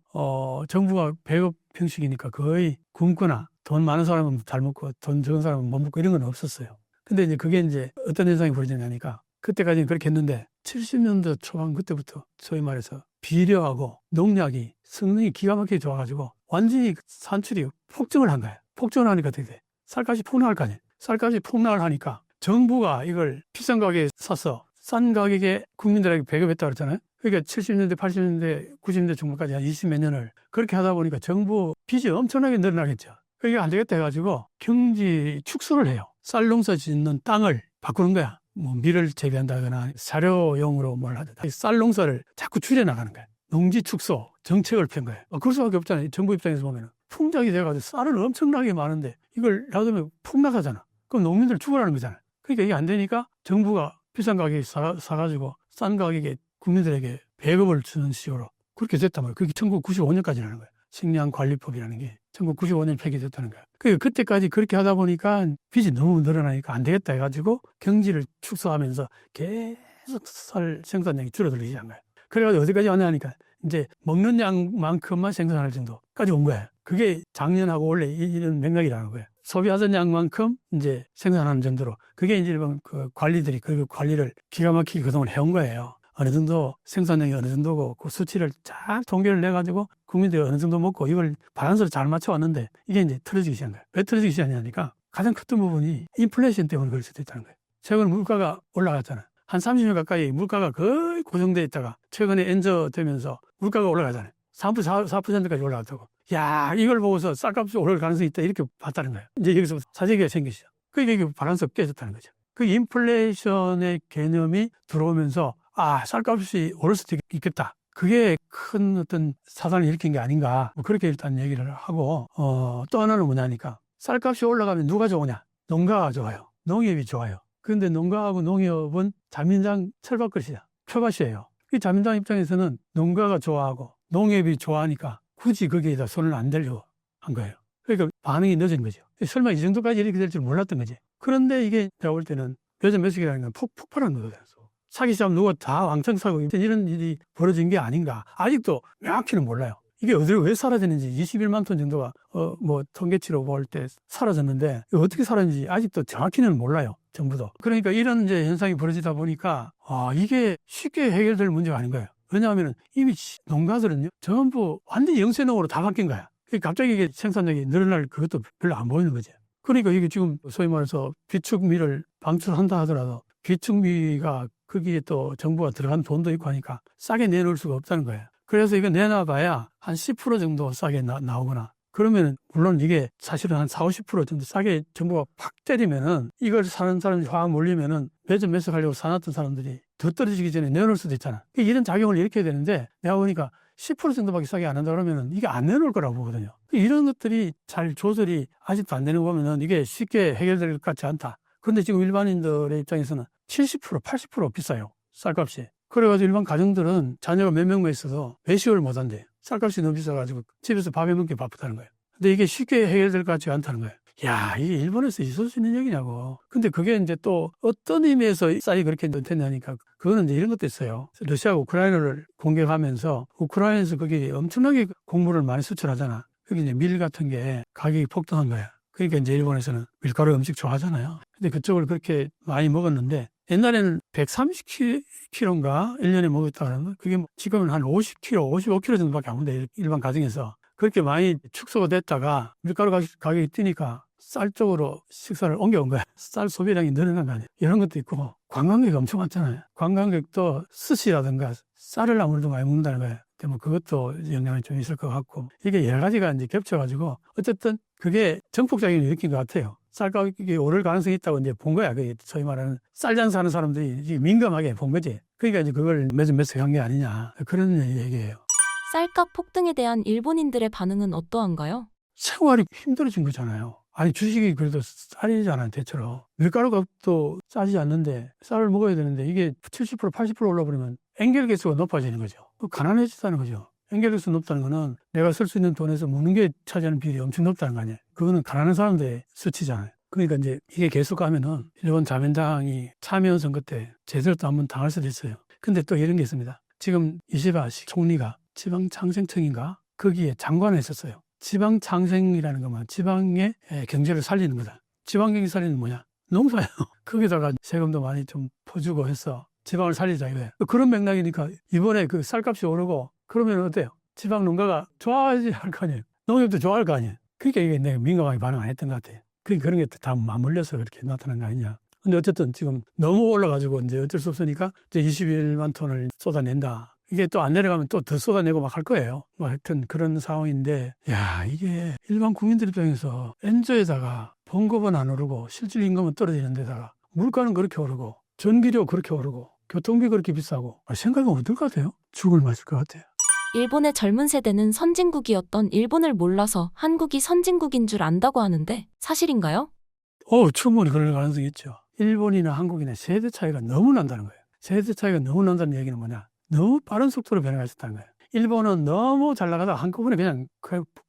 정부가 배급 형식이니까 거의 굶거나 돈 많은 사람은 잘 먹고 돈 적은 사람은 못 먹고 이런 건 없었어요. 근데 이제 그게 이제 어떤 현상이 벌어지냐니까 그때까지는 그렇게 했는데 70년대 초반 그때부터 소위 말해서 비료하고 농약이 성능이 기가 막히게 좋아가지고 완전히 산출이 폭증을 한 거예요. 폭증을 하니까 어떻게 돼? 쌀값이 폭락할 거 아니에요. 쌀값이 폭락을 하니까 정부가 이걸 비싼 가격에 사서 싼 가격에 국민들에게 배급했다고 그랬잖아요. 그러니까 70년대, 80년대, 90년대 중반까지 한 20몇 년을 그렇게 하다 보니까 정부 빚이 엄청나게 늘어나겠죠. 그게 안 되겠다 해가지고 경지 축소를 해요. 쌀 농사 짓는 땅을 바꾸는 거야. 뭐 밀을 재배한다거나 사료용으로 뭘 하든 쌀 농사를 자꾸 줄여나가는 거야. 농지 축소 정책을 편 거예요. 그럴 수밖에 없잖아요. 정부 입장에서 보면 풍작이 돼가지고 쌀은 엄청나게 많은데 이걸 놔두면 폭락하잖아. 그럼 농민들 죽으라는 거잖아. 그러니까 이게 안 되니까 정부가 비싼 가격에 사가지고 싼 가격에 국민들에게 배급을 주는 식으로 그렇게 됐단 말이에요. 그게 1995년까지라는 거예요. 식량관리법이라는 게 1995년 폐기됐다는 거예요. 그때까지 그렇게 하다 보니까 빚이 너무 늘어나니까 안 되겠다 해가지고 경지를 축소하면서 계속 쌀 생산량이 줄어들기 시작한 거예요. 그래가지고 어디까지 왔냐니까 이제 먹는 양만큼만 생산할 정도까지 온 거예요. 그게 작년하고 원래 이런 맥락이라는 거예요. 소비하던 양만큼 이제 생산하는 정도로 그게 이제 그 관리들이 그 관리를 기가 막히게 그동안 해온 거예요. 어느 정도 생산량이 어느 정도고 그 수치를 잘 통계를 내가지고 국민들이 어느 정도 먹고 이걸 바란스를 잘 맞춰왔는데 이게 이제 틀어지기 시작한 거예요. 왜 틀어지기 시작하냐니까 가장 컸던 부분이 인플레이션 때문에 그럴 수도 있다는 거예요. 최근 물가가 올라갔잖아요. 한 30년 가까이 물가가 거의 고정돼 있다가 최근에 엔저되면서 물가가 올라가잖아요. 4%까지 올라갔다고. 야, 이걸 보고서 쌀값이 오를 가능성이 있다 이렇게 봤다는 거예요. 이제 여기서 사재기가 생기시죠. 그게 이게 바란스가 깨졌다는 거죠. 그 인플레이션의 개념이 들어오면서 쌀값이 오를 수도 있겠다. 그게 큰 어떤 사단을 일으킨 게 아닌가. 뭐 그렇게 일단 얘기를 하고 또 하나는 뭐냐니까 쌀값이 올라가면 누가 좋으냐? 농가가 좋아요. 농협이 좋아요. 그런데 농가하고 농협은 자민당 철밥것이야. 표밭이에요. 이 자민당 입장에서는 농가가 좋아하고 농협이 좋아하니까 굳이 거기에다 손을 안 대려고 한 거예요. 그러니까 반응이 늦은 거죠. 설마 이 정도까지 이렇게 될 줄 몰랐던 거지. 그런데 이게 제가 볼 때는 요즘 매수기라는 건 폭발한 거거든요. 사기 시작하면 누가 다 왕창 사고 이런 일이 벌어진 게 아닌가. 아직도 명확히는 몰라요. 이게 어디로 왜 사라졌는지 21만 톤 정도가 뭐 통계치로 볼 때 사라졌는데 어떻게 사라졌는지 아직도 정확히는 몰라요. 정부도. 그러니까 이런 이제 현상이 벌어지다 보니까 이게 쉽게 해결될 문제가 아닌 거예요. 왜냐하면 이미 농가들은요 전부 완전히 영세농으로 다 바뀐 거야. 갑자기 이게 생산량이 늘어날 그것도 별로 안 보이는 거지. 그러니까 이게 지금 소위 말해서 비축미를 방출한다 하더라도 비축미가 거기에 또 정부가 들어간 돈도 있고 하니까 싸게 내놓을 수가 없다는 거예요. 그래서 이거 내놔봐야 한 10% 정도 싸게 나오거나 그러면 물론 이게 사실은 한 40, 50% 정도 싸게 정부가 팍 때리면은 이걸 사는 사람이 확 몰리면은 매점 매석하려고 사놨던 사람들이 더 떨어지기 전에 내놓을 수도 있잖아. 이런 작용을 일으켜야 되는데 내가 보니까 10% 정도밖에 싸게 안 한다 그러면은 이게 안 내놓을 거라고 보거든요. 이런 것들이 잘 조절이 아직도 안 되는 거 보면은 이게 쉽게 해결될 것 같지 않다. 그런데 지금 일반인들의 입장에서는 70%, 80% 비싸요. 쌀값이. 그래가지고 일반 가정들은 자녀가 몇 명만 있어서 외식을 못 한대요. 쌀값이 너무 비싸가지고 집에서 밥해 먹기 바쁘다는 거예요. 근데 이게 쉽게 해결될 것 같지 않다는 거예요. 야, 이게 일본에서 있을 수 있는 얘기냐고. 근데 그게 이제 또 어떤 의미에서 쌀이 그렇게 됐냐니까 그거는 이제 이런 것도 있어요. 러시아가 우크라이나를 공격하면서 우크라이나에서 거기 엄청나게 곡물을 많이 수출하잖아. 거기 이제 밀 같은 게 가격이 폭등한 거야. 그러니까 이제 일본에서는 밀가루 음식 좋아하잖아요. 근데 그쪽을 그렇게 많이 먹었는데 옛날에는 130kg인가 1년에 먹었다 그러면 그게 지금은 한 50kg, 55kg 정도밖에 안 돼. 일반 가정에서. 그렇게 많이 축소가 됐다가 밀가루 가격이 뛰니까 쌀 쪽으로 식사를 옮겨온 거야. 쌀 소비량이 늘어난 거 아니야. 이런 것도 있고 관광객이 엄청 많잖아요. 관광객도 스시라든가 쌀을 아무래도 많이 먹는다는 거예요. 뭐 그것도 영향이 좀 있을 것 같고 이게 여러 가지가 이제 겹쳐가지고 어쨌든 그게 정폭작용을 일으킨 것 같아요. 쌀 가격이 오를 가능성이 있다고 이제 본 거야. 그게 소위 말하는 쌀 장사하는 사람들이 민감하게 본 거지. 그러니까 이제 그걸 매석한 게 아니냐 그런 얘기예요. 쌀값 폭등에 대한 일본인들의 반응은 어떠한가요? 생활이 힘들어진 거잖아요. 아니 주식이 그래도 쌀이잖아요. 대체로 밀가루 값도 싸지 않는데 쌀을 먹어야 되는데 이게 70% 80% 올라버리면 엔겔 개수가 높아지는 거죠. 가난해지다는 거죠. 엔겔 개수 높다는 거는 내가 쓸 수 있는 돈에서 먹는 게 차지하는 비율이 엄청 높다는 거 아니에요. 그거는 가난한 사람들의 수치잖아요. 그러니까 이제 이게 계속 가면은 일본 자민당이 참여연 선거 때 제대로 또 한번 당할 수도 있어요. 근데 또 이런 게 있습니다. 지금 이시바 총리가 지방창생청인가 거기에 장관을 했었어요. 지방창생이라는 것만 지방의 경제를 살리는 거다. 지방 경제 살리는 뭐냐? 농사예요. 거기다가 세금도 많이 좀 퍼주고 해서 지방을 살리자 이거예요. 그런 맥락이니까 이번에 그 쌀값이 오르고 그러면 어때요? 지방 농가가 좋아하지 할 거 아니에요. 농협도 좋아할 거 아니에요. 그러니까 이게 내가 민감하게 반응 안 했던 것 같아요. 그런 게 다 맞물려서 그렇게 나타난 거 아니냐. 근데 어쨌든 지금 너무 올라가지고 이제 어쩔 수 없으니까 이제 21만 톤을 쏟아낸다. 이게 또 안 내려가면 또 더 쏟아내고 막 할 거예요. 뭐 하여튼 그런 상황인데, 야, 이게 일반 국민들 입장에서 엔저에다가 봉급은 안 오르고 실질 임금은 떨어지는 데다가 물가는 그렇게 오르고 전기료 그렇게 오르고 교통비 그렇게 비싸고 생각이 어떨 것 같아요? 죽을 맛일 것 같아요. 일본의 젊은 세대는 선진국이었던 일본을 몰라서 한국이 선진국인 줄 안다고 하는데 사실인가요? 충분히 그럴 가능성이 있죠. 일본이나 한국이나 세대 차이가 너무 난다는 거예요. 세대 차이가 너무 난다는 얘기는 뭐냐? 너무 빠른 속도로 변해가 있었다는 거예요. 일본은 너무 잘 나가다가 한꺼번에 그냥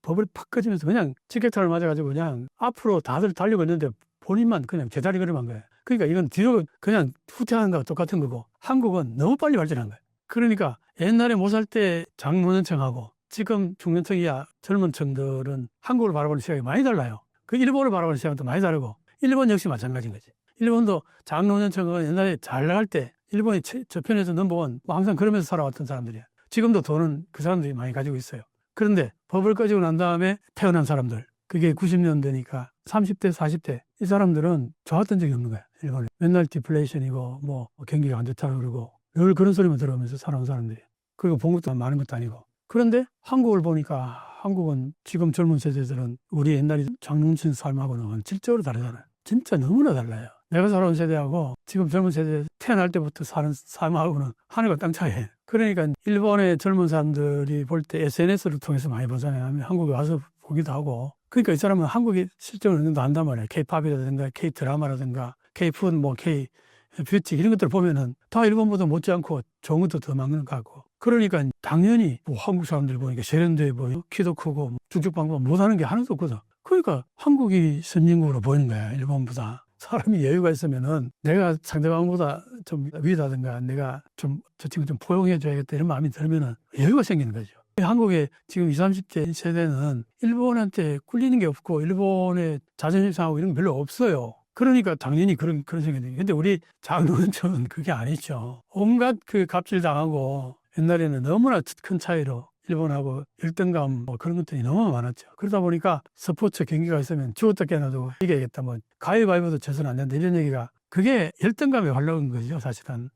버블이 팍 꺼지면서 그냥 직격탄을 맞아가지고 그냥 앞으로 다들 달리고 있는데 본인만 그냥 제자리 걸음한 거예요. 그러니까 이건 뒤로 그냥 후퇴하는 거와 똑같은 거고 한국은 너무 빨리 발전한 거예요. 그러니까 옛날에 못 살 때 장노년층하고 지금 중년층이야 젊은 층들은 한국을 바라보는 시각이 많이 달라요. 그 일본을 바라보는 시각도 많이 다르고 일본 역시 마찬가지인 거지. 일본도 장노년층은 옛날에 잘 나갈 때 일본이 저편에서 넘버원 뭐 항상 그러면서 살아왔던 사람들이야. 지금도 돈은 그 사람들이 많이 가지고 있어요. 그런데 버블 꺼지고 난 다음에 태어난 사람들 그게 90년대니까 30대 40대 이 사람들은 좋았던 적이 없는 거야. 일본에 맨날 디플레이션이고 뭐 경기가 안 좋다고 그러고 늘 그런 소리만 들어오면서 살아온 사람들이. 그리고 본 것도 많은 것도 아니고. 그런데 한국을 보니까 한국은 지금 젊은 세대들은 우리 옛날에 장롱친 삶하고는 질적으로 다르잖아요. 진짜 너무나 달라요. 내가 살아온 세대하고 지금 젊은 세대 태어날 때부터 사는 삶하고는 하늘과 땅 차이예요. 그러니까 일본의 젊은 사람들이 볼 때 SNS를 통해서 많이 보잖아요. 한국에 와서 보기도 하고. 그러니까 이 사람은 한국이 실적을 어느 정도 안단 말이에요. K-팝이라든가 K-드라마라든가 K-푸드, 뭐 K-뷰티 이런 것들 보면은 다 일본보다 못지않고 좋은 것도 더 많은 것 같고. 그러니까 당연히 뭐 한국 사람들 보니까 세련돼 보이고 키도 크고 쭉쭉방방 못하는 게 하나도 없거든. 그러니까 한국이 선진국으로 보이는 거야. 일본보다. 사람이 여유가 있으면은 내가 상대방보다 좀 위다든가 내가 좀 저 친구 좀 포용해 줘야겠다 이런 마음이 들면은 여유가 생기는 거죠. 한국의 지금 20, 30대 세대는 일본한테 꿀리는 게 없고 일본의 자존심 상하고 이런 게 별로 없어요. 그러니까 당연히 그런 생각이 들어요. 근데 우리 장노년층은 그게 아니죠. 온갖 그 갑질 당하고 옛날에는 너무나 큰 차이로 일본하고 열등감 뭐 그런 것들이 너무 많았죠. 그러다 보니까 스포츠 경기가 있으면 죽었다 깨어나도 이겨야겠다. 뭐 가위바위보도 져서는 안 된다. 이런 얘기가 그게 열등감에 활려온 거죠. 사실은.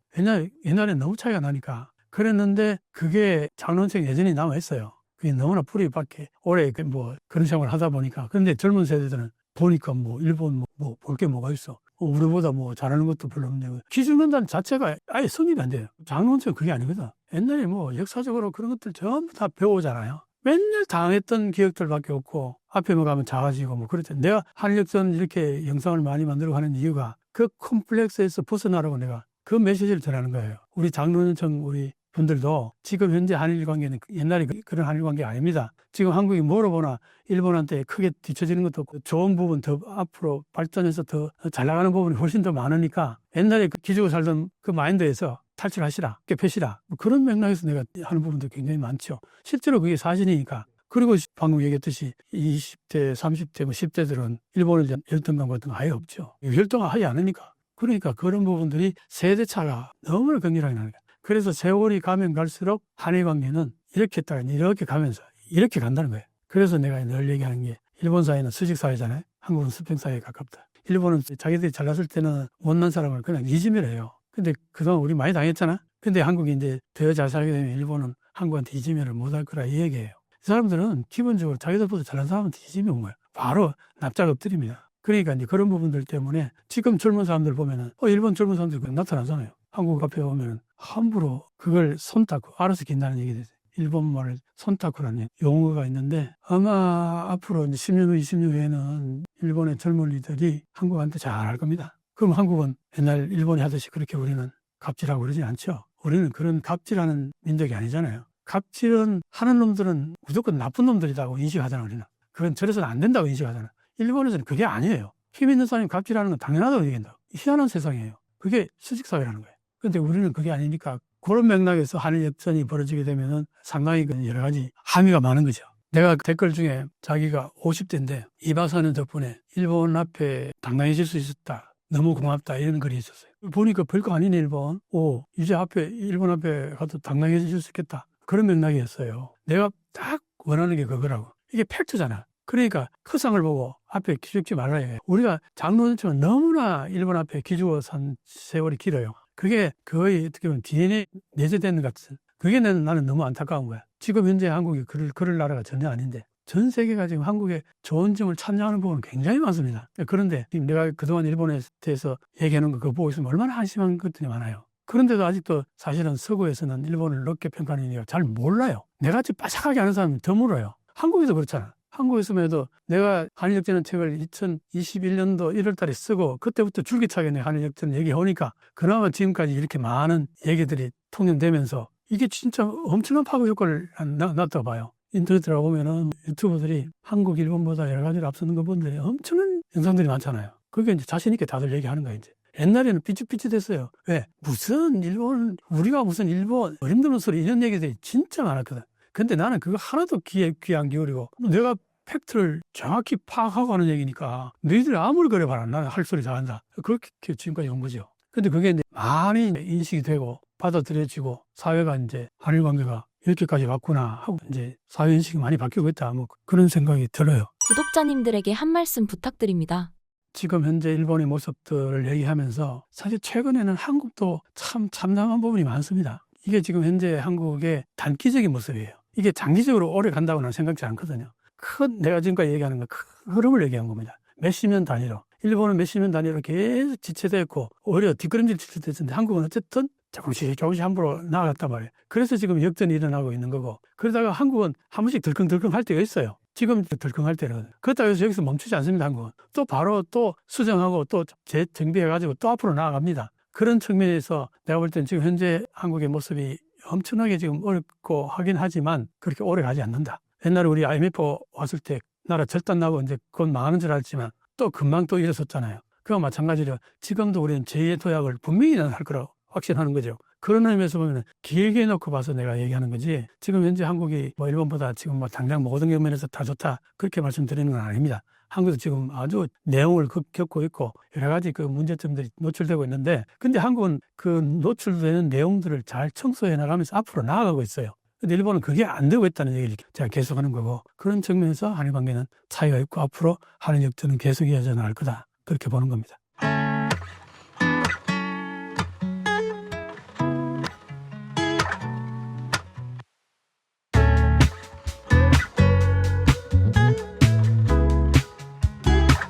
옛날에 너무 차이가 나니까. 그랬는데 그게 장노년층 여전히 남아있어요. 그게 너무나 뿌리 밖에 오래 뭐 그런 생활을 하다 보니까. 그런데 젊은 세대들은 보니까 뭐 일본 뭐 볼 게 뭐가 있어. 우리보다 뭐 잘하는 것도 별로 없는데 기준연단 자체가 아예 성립이 안 돼요. 장노년층은 그게 아니거든. 옛날에 뭐 역사적으로 그런 것들 전부 다 배우잖아요. 맨날 당했던 기억들밖에 없고 앞에 뭐 가면 작아지고 뭐 그랬죠. 내가 한일역전 이렇게 영상을 많이 만들어 가는 이유가 그 콤플렉스에서 벗어나라고 내가 그 메시지를 전하는 거예요. 우리 장노년층 우리 분들도 지금 현재 한일 관계는 옛날에 그런 한일 관계 아닙니다. 지금 한국이 뭐로 보나 일본한테 크게 뒤처지는 것도 없고 좋은 부분 더 앞으로 발전해서 더 잘 나가는 부분이 훨씬 더 많으니까 옛날에 그 기죽어 살던 그 마인드에서 탈출하시라, 깨펴시라 뭐 그런 맥락에서 내가 하는 부분도 굉장히 많죠. 실제로 그게 사실이니까. 그리고 방금 얘기했듯이 20대, 30대, 뭐 10대들은 일본에 대한 열등감 같은 거 아예 없죠. 열등감 하지 않으니까. 그러니까 그런 부분들이 세대 차가 너무나 극렬하게 나는 거예요. 그래서 세월이 가면 갈수록 한일 관계는 이렇게 했다가 이렇게 가면서 이렇게 간다는 거예요. 그래서 내가 늘 얘기하는 게 일본 사회는 수직 사회잖아요. 한국은 수평 사회에 가깝다. 일본은 자기들이 잘났을 때는 못난 사람을 그냥 이지매를 해요. 근데 그동안 우리 많이 당했잖아. 근데 한국이 이제 더 잘 살게 되면 일본은 한국한테 이지매를 못할 거라 이 얘기예요. 이 사람들은 기본적으로 자기들보다 잘난 사람한테 이지매 온 거예요. 바로 납작 엎드립니다. 그러니까 이제 그런 부분들 때문에 지금 젊은 사람들 보면은 일본 젊은 사람들이 그냥 나타나잖아요. 한국 앞에 오면은 함부로 그걸 손타쿠, 알아서 긴다는 얘기 되죠. 일본말을 손타쿠라는 용어가 있는데 아마 앞으로 이제 10년 후, 20년 후에는 일본의 젊은이들이 한국한테 잘할 겁니다. 그럼 한국은 옛날 일본이 하듯이 그렇게 우리는 갑질하고 그러지 않죠. 우리는 그런 갑질하는 민족이 아니잖아요. 갑질은 하는 놈들은 무조건 나쁜 놈들이라고 인식하잖아, 우리는. 그건 저래서는 안 된다고 인식하잖아. 일본에서는 그게 아니에요. 힘 있는 사람이 갑질하는 건 당연하다고 얘기한다. 희한한 세상이에요. 그게 수직사회라는 거예요. 그런데 우리는 그게 아니니까 그런 맥락에서 한일 역전이 벌어지게 되면은 상당히 여러 가지 함의가 많은 거죠. 내가 댓글 중에 자기가 50대인데 이바사는 덕분에 일본 앞에 당당해질 수 있었다. 너무 고맙다. 이런 글이 있었어요. 보니까 별거 아니네, 일본. 이제 일본 앞에 가도 당당해질 수 있겠다. 그런 맥락이었어요. 내가 딱 원하는 게 그거라고. 이게 팩트잖아. 그러니까 크상을 보고 앞에 기죽지 말아야 해. 우리가 장로님처럼 너무나 일본 앞에 기죽어 산 세월이 길어요. 그게 거의 어떻게 보면 DNA에 내재되는 것 같은. 그게 나는 너무 안타까운 거야. 지금 현재 한국이 그럴 나라가 전혀 아닌데 전 세계가 지금 한국의 좋은 점을 찬양하는 부분은 굉장히 많습니다. 그런데 지금 내가 그동안 일본에 대해서 얘기하는 거 그거 보고 있으면 얼마나 한심한 것들이 많아요. 그런데도 아직도 사실은 서구에서는 일본을 높게 평가하는 이유가 잘 몰라요. 내같이 빠삭하게 아는 사람은 더 몰라요. 한국에도 그렇잖아. 한국에서만 해도 내가 한일역전의 책을 2021년도 1월 달에 쓰고 그때부터 줄기차게 내 한일역전 얘기하니까 그나마 지금까지 이렇게 많은 얘기들이 통용되면서 이게 진짜 엄청난 파급 효과를 났다고 봐요. 인터넷 들어보면은 유튜버들이 한국, 일본보다 여러 가지를 앞서는 거 보는데 엄청난 영상들이 많잖아요. 그게 이제 자신있게 다들 얘기하는 거예요, 이제. 옛날에는 삐죽삐죽했어요. 왜? 무슨 일본, 우리가 무슨 일본, 어림없는 소리 이런 얘기들이 진짜 많았거든. 근데 나는 그거 하나도 귀 안 기울이고 내가 팩트를 정확히 파악하고 하는 얘기니까 너희들이 아무리 그래 봐라. 나는 할 소리 다 한다. 그렇게 지금까지 온 거죠. 근데 그게 이제 많이 인식이 되고 받아들여지고 사회가 이제 한일 관계가 이렇게까지 왔구나 하고 이제 사회 인식이 많이 바뀌고 있다. 뭐 그런 생각이 들어요. 구독자님들에게 한 말씀 부탁드립니다. 지금 현재 일본의 모습들을 얘기하면서 사실 최근에는 한국도 참 참담한 부분이 많습니다. 이게 지금 현재 한국의 단기적인 모습이에요. 이게 장기적으로 오래 간다고 는 생각지 않거든요. 내가 지금까지 얘기하는 건 큰 흐름을 얘기한 겁니다. 몇십 년 단위로. 일본은 몇십 년 단위로 계속 지체되어 있고 오히려 뒷걸음질 지체됐는데 한국은 어쨌든 조금씩 함부로 나아갔단 말이에요. 그래서 지금 역전이 일어나고 있는 거고 그러다가 한국은 한 번씩 덜컹덜컹 할 때가 있어요. 지금 덜컹 할 때는. 그렇다고 해서 여기서 멈추지 않습니다. 한국은. 또 바로 또 수정하고 또 재정비해가지고 또 앞으로 나아갑니다. 그런 측면에서 내가 볼 때는 지금 현재 한국의 모습이 엄청나게 지금 어렵고 하긴 하지만 그렇게 오래 가지 않는다. 옛날에 우리 IMF 왔을 때 나라 절단 나고 이제 곧 망하는 줄 알았지만 또 금방 또 일어섰잖아요. 그와 마찬가지로 지금도 우리는 제2의 도약을 분명히 할 거라고 확신하는 거죠. 그런 의미에서 보면 길게 놓고 봐서 내가 얘기하는 거지 지금 현재 한국이 뭐 일본보다 지금 뭐 당장 모든 면에서 다 좋다 그렇게 말씀드리는 건 아닙니다. 한국도 지금 아주 내용을 겪고 있고 여러 가지 그 문제점들이 노출되고 있는데 근데 한국은 그 노출되는 내용들을 잘 청소해 나가면서 앞으로 나아가고 있어요. 근데 일본은 그게 안 되고 있다는 얘기를 제가 계속하는 거고 그런 측면에서 한일 관계는 차이가 있고 앞으로 한일 역전은 계속 이어져 나갈 거다 그렇게 보는 겁니다.